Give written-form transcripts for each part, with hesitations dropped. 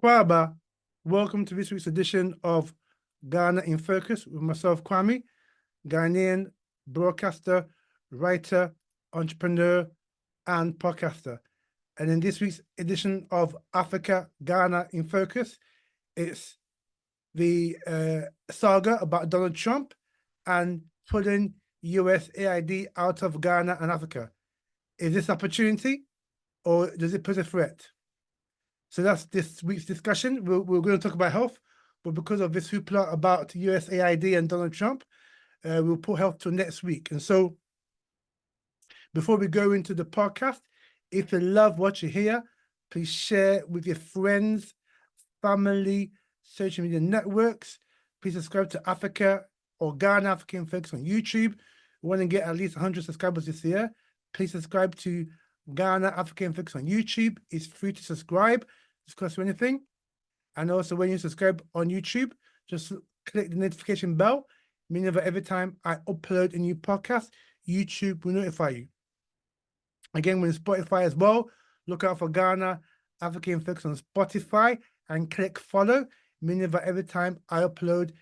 Kwaba, welcome to this week's edition of Ghana in Focus with myself, Kwame, Ghanaian broadcaster, writer, entrepreneur, and podcaster. And in this week's edition of Africa, Ghana in Focus, it's the saga about Donald Trump and pulling USAID out of Ghana and Africa. Is this opportunity or does it pose a threat? So that's this week's discussion. We're going to talk about health, but because of this hoopla about USAID and Donald Trump, we'll put health till next week. And so before we go into the podcast, if you love what you hear, please share with your friends, family, social media networks. Please subscribe to Africa or Ghana African Focus on YouTube. We want to get at least 100 subscribers this year. Please subscribe to Ghana African Focus on YouTube. It's free to subscribe. It doesn't cost you anything. And also when you subscribe on YouTube, just click the notification bell, meaning that every time I upload a new podcast, YouTube will notify you. Again, with Spotify as well, look out for Ghana African Focus on Spotify and click follow, meaning that every time I upload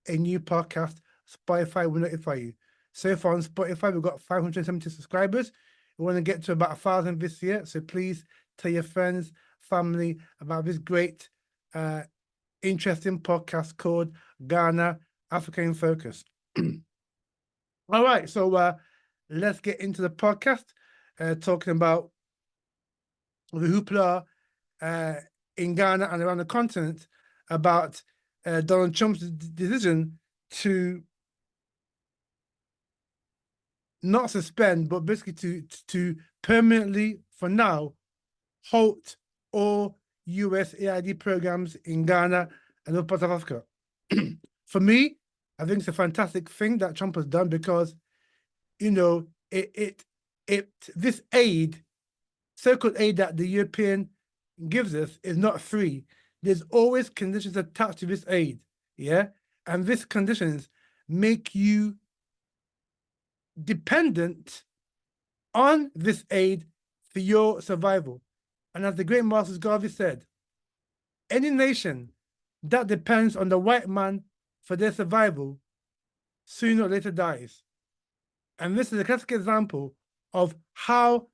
a new podcast, Spotify will notify you. So far on Spotify, we've got 570 subscribers. We want to get to about 1,000 this year. So please tell your friends, family about this great, interesting podcast called Ghana Africa in Focus. All right, so let's get into the podcast, talking about the hoopla in Ghana and around the continent about Donald Trump's decision to not suspend, but basically to permanently, for now, halt all USAID programs in Ghana and other parts of Africa. For me, I think it's a fantastic thing that Trump has done because, you know, this aid, so-called aid that the European gives us is not free. There's always conditions attached to this aid, yeah? And these conditions make you dependent on this aid for your survival. And as the great Marcus Garvey said, any nation that depends on the white man for their survival sooner or later dies. And this is a classic example of how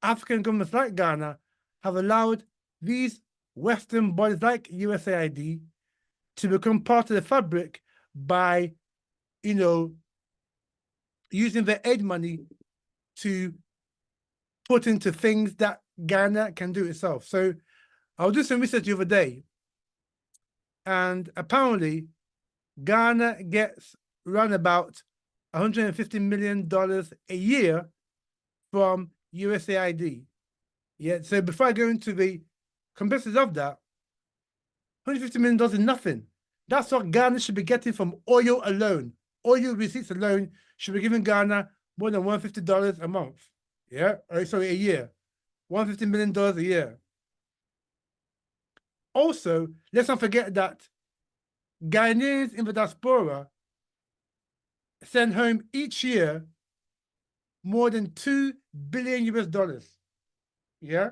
African governments like Ghana have allowed these Western bodies like USAID to become part of the fabric by, you know, using their aid money to put into things that Ghana can do itself. So I was doing some research the other day, and apparently Ghana gets around about $150 million a year from USAID. Yeah, so before I go into the complexities of that, $150 million is nothing. That's what Ghana should be getting from oil alone. Oil receipts alone should be giving Ghana more than $150 a month. Yeah, sorry, a year. $150 million a year. Also, let's not forget that Ghanaians in the diaspora send home each year more than $2 billion US. Yeah?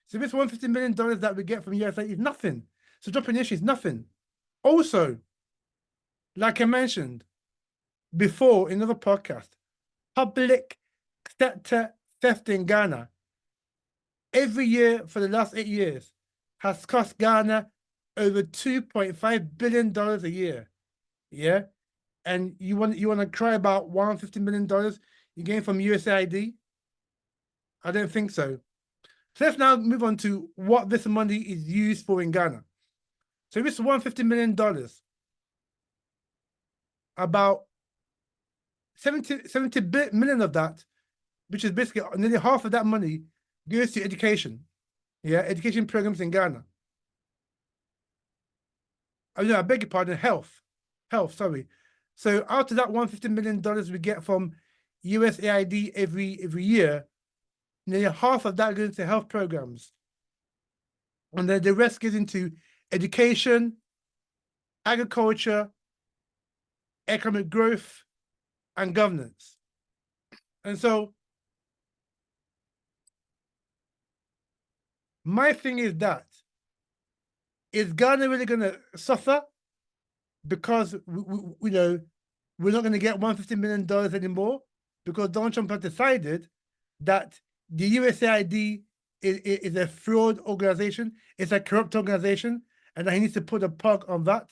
So this $150 million that we get from USA is nothing. So dropping the issue is nothing. Also, like I mentioned before in another podcast, public sector theft in Ghana every year for the last 8 years has cost Ghana over $2.5 billion a year. Yeah. And you want to cry about $150 million you gain from USAID? I don't think so. So let's now move on to what this money is used for in Ghana. So this $150 million, about 70 million of that, which is basically nearly half of that money, goes to education. Yeah, education programs in Ghana. I beg your pardon, health, sorry. So out of that $150 million we get from USAID every year, nearly half of that goes into health programs. And then the rest goes into education, agriculture, economic growth, and governance. And so my thing is that is Ghana really going to suffer because you know we're not going to get $150 million anymore because Donald Trump has decided that the USAID is a fraud organization, it's a corrupt organization, and that he needs to put a plug on that.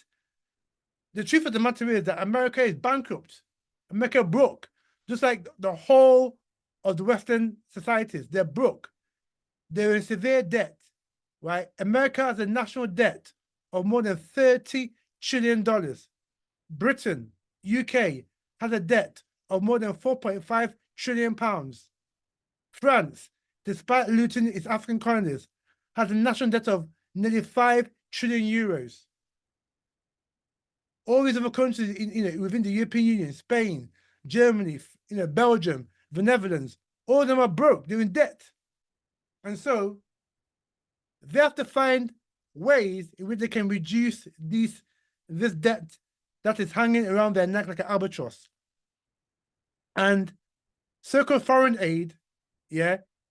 The truth of the matter is that America is bankrupt. America broke, just like the whole of the Western societies. They're broke. They're in severe debt, right? America has a national debt of more than $30 trillion. Britain, UK, has a debt of more than 4.5 trillion pounds. France, despite looting its African colonies, has a national debt of nearly 5 trillion euros. All these other countries within the European Union, Spain, Germany, Belgium, the Netherlands, all of them are broke, they're in debt. And so they have to find ways in which they can reduce this debt that is hanging around their neck like an albatross. And so-called foreign aid,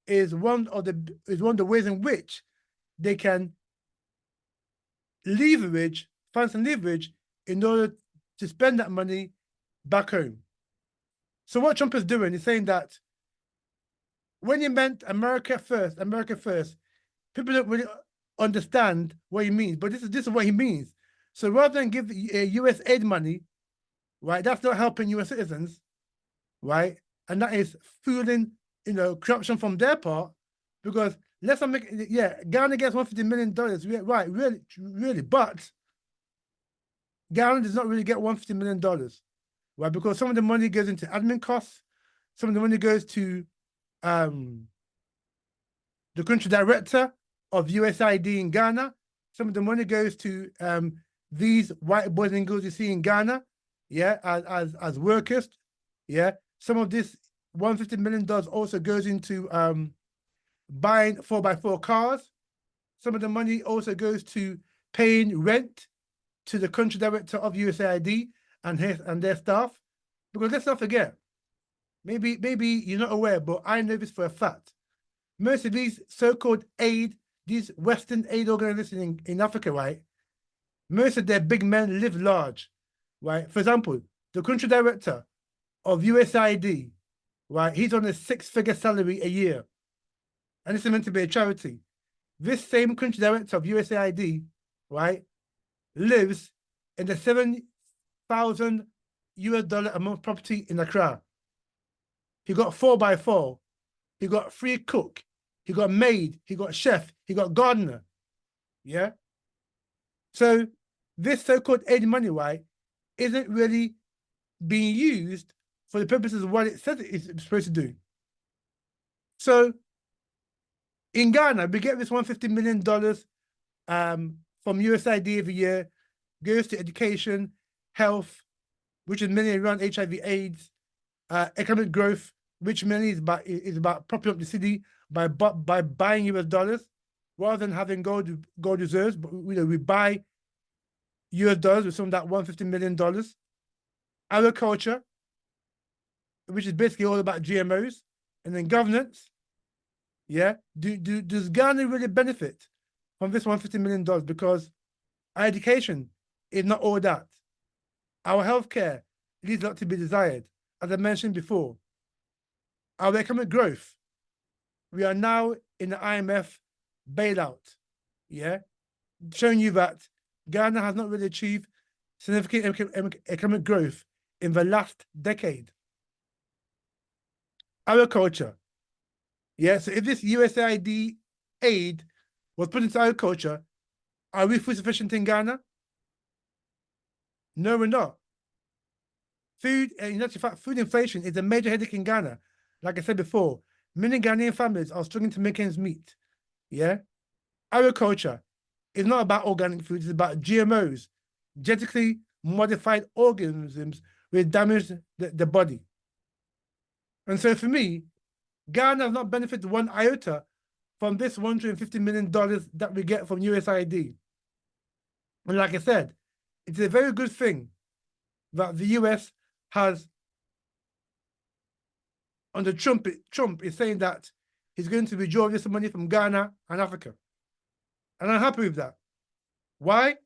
is one of the ways in which they can find some leverage in order to spend that money back home. So what Trump is doing is saying that when he meant America first, people don't really understand what he means, but this is what he means. So rather than give US aid money, right, that's not helping US citizens, right? And that is fueling, corruption from their part, because let's not make, Ghana gets $150 million, right, really, but Ghana does not really get $150 million, right? Because some of the money goes into admin costs, some of the money goes to the country director of USAID in Ghana, some of the money goes to these white boys and girls you see in Ghana, as workers, Some of this $150 million also goes into buying 4x4 cars. Some of the money also goes to paying rent to the country director of USAID and their staff. Because let's not forget, maybe you're not aware, but I know this for a fact. Most of these so-called aid, these Western aid organizations in Africa, right? Most of their big men live large, right? For example, the country director of USAID, right? He's on a 6-figure salary a year. And this is meant to be a charity. This same country director of USAID, right, lives in the $7,000 a month property in Accra. He got 4x4. He got free cook. He got maid. He got chef. He got gardener. Yeah. So this so-called aid money, right, isn't really being used for the purposes of what it says it's supposed to do. So in Ghana, we get this $150 million from USAID every year, goes to education, health, which is mainly around HIV/AIDS, economic growth, which mainly is about propping up the city by buying US dollars, rather than having gold reserves. But we buy US dollars with some of that $150 million. Agriculture, which is basically all about GMOs, and then governance. Does Ghana really benefit from this $150 million? Because our education is not all that. Our healthcare leaves a lot to be desired, as I mentioned before. Our economic growth, we are now in the IMF bailout, showing you that Ghana has not really achieved significant economic growth in the last decade. Agriculture, so if this USAID aid was put into agriculture, are we food sufficient in Ghana? No, we're not. Food inflation is a major headache in Ghana. Like I said before, many Ghanaian families are struggling to make ends meet. Agriculture is not about organic food, it's about GMOs, genetically modified organisms which damage the body. And so for me, Ghana has not benefited one iota from this $150 million that we get from USAID. And like I said, it's a very good thing that the US has, under Trump is saying that he's going to withdraw this money from Ghana and Africa. And I'm happy with that. Why?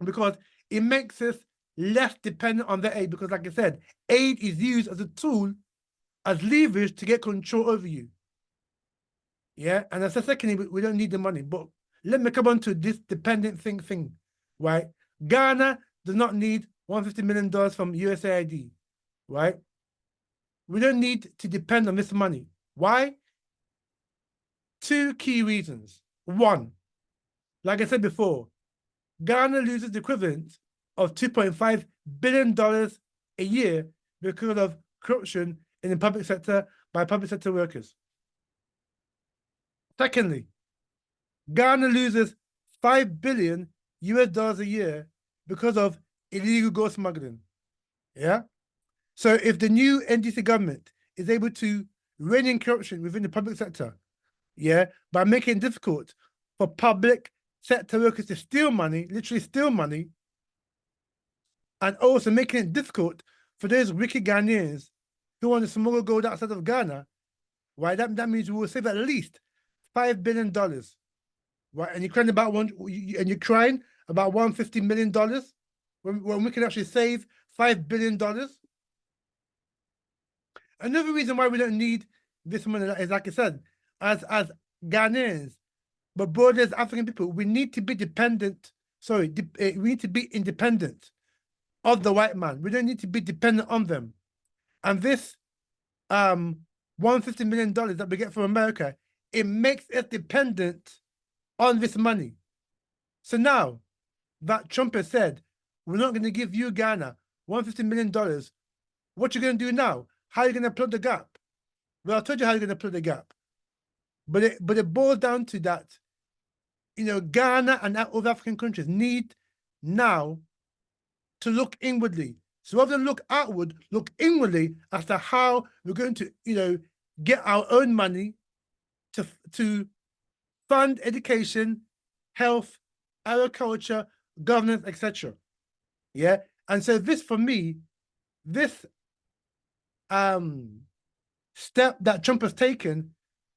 Because it makes us less dependent on the aid. Because, like I said, aid is used as a tool, as leverage to get control over you. Yeah, and as a secondly, we don't need the money. But let me come on to this dependent thing, right? Ghana does not need $150 million from USAID, right? We don't need to depend on this money. Why? Two key reasons. One, like I said before, Ghana loses the equivalent of $2.5 billion a year because of corruption in the public sector by public sector workers. Secondly, Ghana loses $5 billion US a year because of illegal gold smuggling. Yeah. So if the new NDC government is able to rein in corruption within the public sector, yeah, by making it difficult for public sector workers to steal money, literally steal money, and also making it difficult for those wicked Ghanaians who want to smuggle gold outside of Ghana, right? That means we will save at least $5 billion, right? And you're crying about $150 million when we can actually save $5 billion. Another reason why we don't need this money is, like I said, as Ghanaians, but broader as African people, we need to be dependent. Sorry, we need to be independent of the white man. We don't need to be dependent on them. And this $150 million that we get from America, it makes us dependent on this money. So now that Trump has said, we're not going to give you, Ghana, $150 million, what you going to do now? How are you going to plug the gap? Well, I told you how you're going to plug the gap. But it boils down to that, Ghana and other African countries need now to look inwardly. So rather than look outward, look inwardly as to how we're going to, get our own money to fund education, health, agriculture, governance, etc. Yeah. And so this, for me, this step that Trump has taken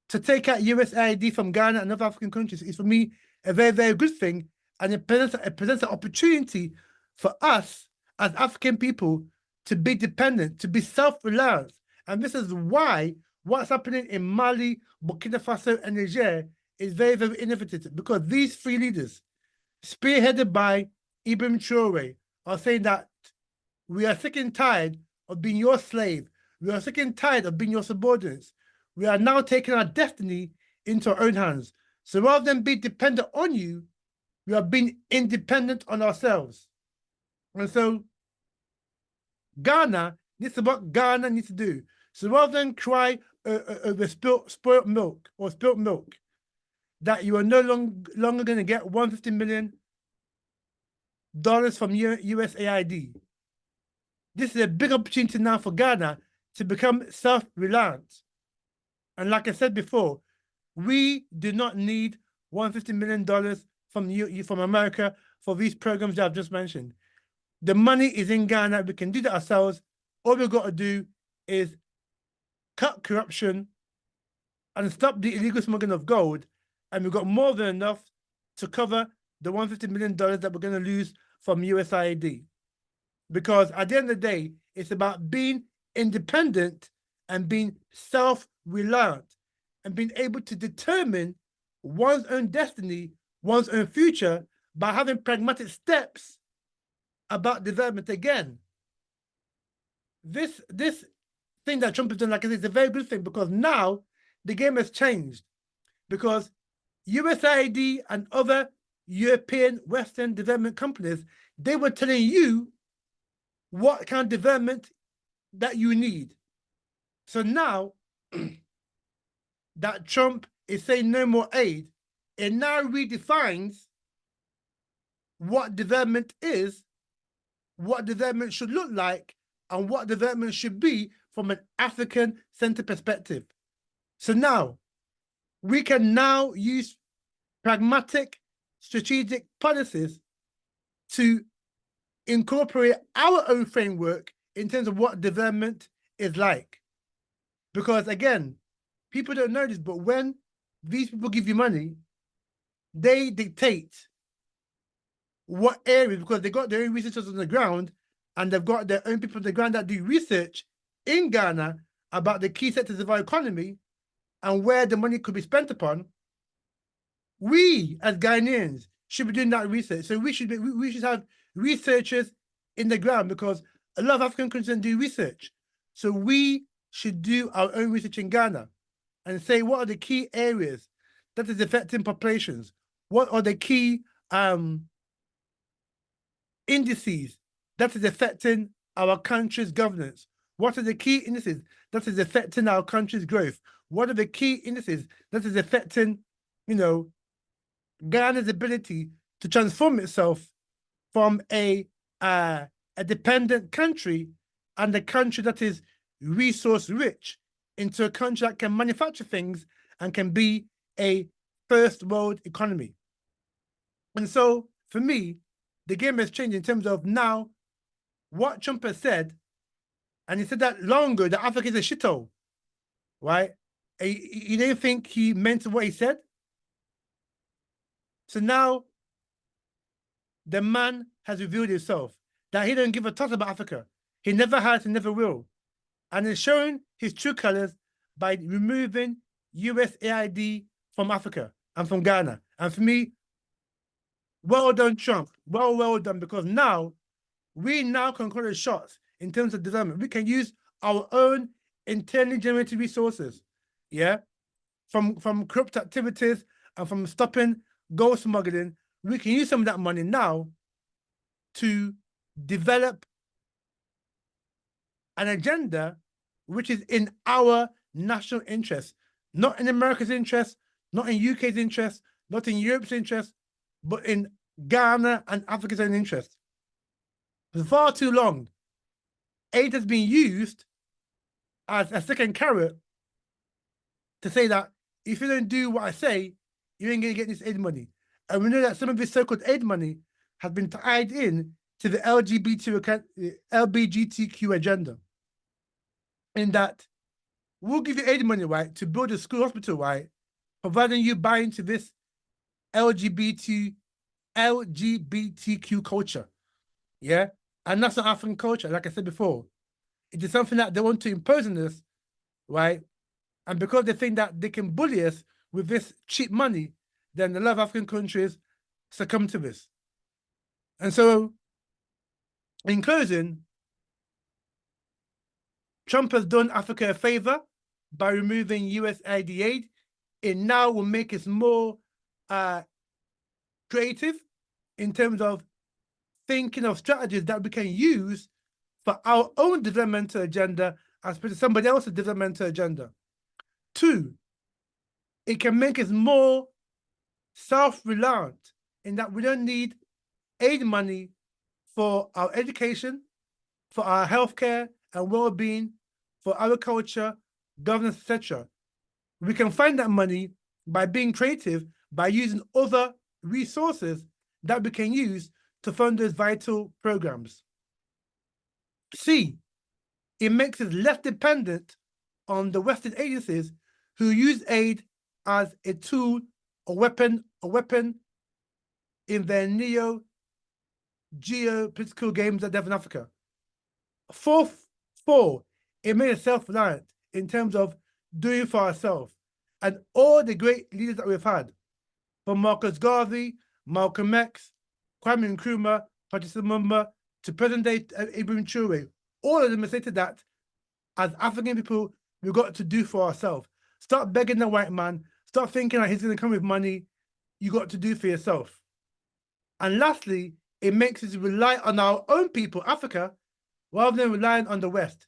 to take out USAID from Ghana and other African countries is, for me, a very, very good thing. And it presents an opportunity for us as African people to be dependent, to be self-reliant. And this is why what's happening in Mali, Burkina Faso, and Niger is very, very innovative, because these three leaders, spearheaded by Ibrahim Traore, are saying that we are sick and tired of being your slave. We are sick and tired of being your subordinates. We are now taking our destiny into our own hands. So rather than be dependent on you, we are being independent on ourselves. And so Ghana, this is what Ghana needs to do. So rather than cry over spoiled milk or spilt milk, that you are no longer going to get $150 million from USAID. This is a big opportunity now for Ghana to become self-reliant. And like I said before, we do not need $150 million from America for these programs that I've just mentioned. The money is in Ghana. We can do that ourselves. All we've got to do is cut corruption and stop the illegal smuggling of gold. And we've got more than enough to cover the $150 million that we're going to lose from USAID. Because at the end of the day, it's about being independent and being self-reliant and being able to determine one's own destiny, one's own future, by having pragmatic steps about development. Again, this thing that Trump has done, like I said, is a very good thing, because now the game has changed. Because USAID and other European Western development companies, they were telling you what kind of development that you need. So now that Trump is saying no more aid, it now redefines what development is, what development should look like, and what development should be from an African-centered perspective. So now we can now use pragmatic, strategic policies to incorporate our own framework in terms of what development is like. Because again, people don't know this, but when these people give you money, they dictate what areas, because they got their own researchers on the ground and they've got their own people on the ground that do research in Ghana about the key sectors of our economy and where the money could be spent upon. We as Ghanaians should be doing that research. So we should have researchers in the ground, because a lot of African countries don't do research. So we should do our own research in Ghana and say what are the key areas that is affecting populations? What are the key indices that is affecting our country's governance? What are the key indices that is affecting our country's growth? What are the key indices that is affecting, Ghana's ability to transform itself from a dependent country and a country that is resource rich into a country that can manufacture things and can be a first world economy. And so for me, the game has changed in terms of now what Trump has said, and he said that long ago, that Africa is a shithole, right? You don't think he meant what he said? So now the man has revealed himself, that he don't give a toss about Africa. He never has and never will. And he's showing his true colors by removing USAID from Africa and from Ghana. And for me, well done, Trump. Well done, because now we can call the shots in terms of development. We can use our own internally generated resources, from corrupt activities and from stopping gold smuggling. We can use some of that money now to develop an agenda which is in our national interest, not in America's interest, not in UK's interest, not in Europe's interest, but in Ghana and Africa's own interest. For far too long, aid has been used as a second carrot to say that if you don't do what I say, you ain't going to get this aid money. And we know that some of this so-called aid money has been tied in to the LGBTQ agenda. In that, we'll give you aid money, right, to build a school hospital, right, providing you buy into this LGBTQ culture, and that's not African culture, like I said before. It is something that they want to impose on us, right? And because they think that they can bully us with this cheap money, then a lot of African countries succumb to this. And so, in closing, Trump has done Africa a favor by removing USAID aid. It now will make us more creative in terms of thinking of strategies that we can use for our own developmental agenda as opposed to somebody else's developmental agenda. 2, it can make us more self-reliant in that we don't need aid money for our education, for our healthcare and well-being, for agriculture, governance, etc. We can find that money by being creative, by using other resources that we can use to fund those vital programs. C, it makes us less dependent on the Western agencies who use aid as a tool, a weapon in their neo-geopolitical games that they have in Africa. 4, it made us self-reliant in terms of doing for ourselves. And all the great leaders that we've had, from Marcus Garvey, Malcolm X, Kwame Nkrumah, Patrice Lumumba, to present-day Ibrahim Traoré, all of them have stated that as African people, we've got to do for ourselves. Stop begging the white man. Stop thinking that he's going to come with money. You got to do for yourself. And lastly, it makes us rely on our own people, Africa, rather than relying on the West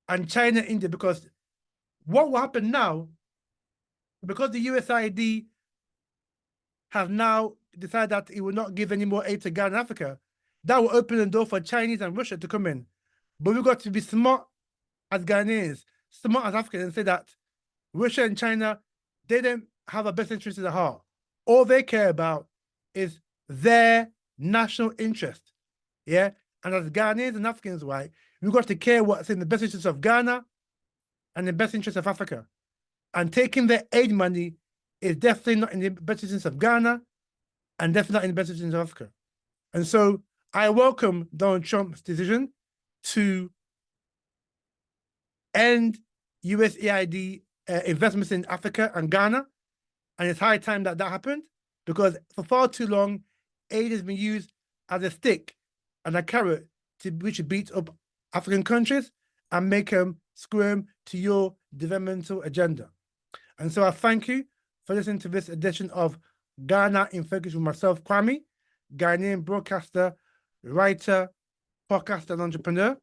and China, India, because what will happen now, because the USAID have now decided that it will not give any more aid to Ghana and Africa, that will open the door for Chinese and Russia to come in. But we've got to be smart as Ghanaians, smart as Africans, and say that Russia and China, they don't have our best interests at heart. All they care about is their national interest. And as Ghanaians and Africans, right, we've got to care what's in the best interest of Ghana and the best interest of Africa. And taking their aid money is definitely not in the best interest of Ghana and definitely not in the best interest of Africa. And so I welcome Donald Trump's decision to end USAID investments in Africa and Ghana. And it's high time that happened, because for far too long, aid has been used as a stick and a carrot which beats up African countries and make them squirm to your developmental agenda. And so I thank you for listening to this edition of Ghana in Focus with myself, Kwame, Ghanaian broadcaster, writer, podcaster, and entrepreneur.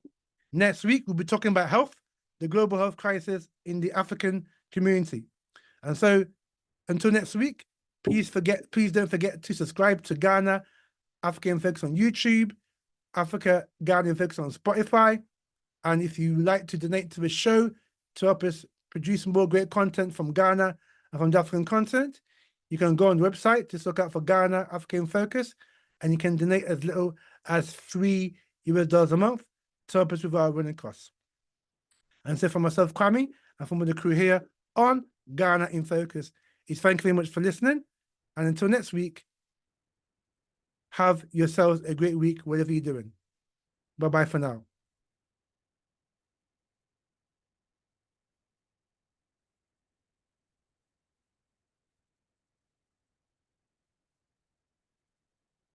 Next week, we'll be talking about health, the global health crisis in the African community. And so until next week, please don't forget to subscribe to Ghana Africa in Focus on YouTube, Africa Ghana in Focus on Spotify. And if you like to donate to the show to help us produce more great content from Ghana and from the African continent, you can go on the website, just look out for Ghana Africa in Focus, and you can donate as little as $3 a month to help us with our running costs. And so from myself, Kwame, and from the crew here on Ghana in Focus, is thank you very much for listening. And until next week, have yourselves a great week, whatever you're doing. Bye-bye for now.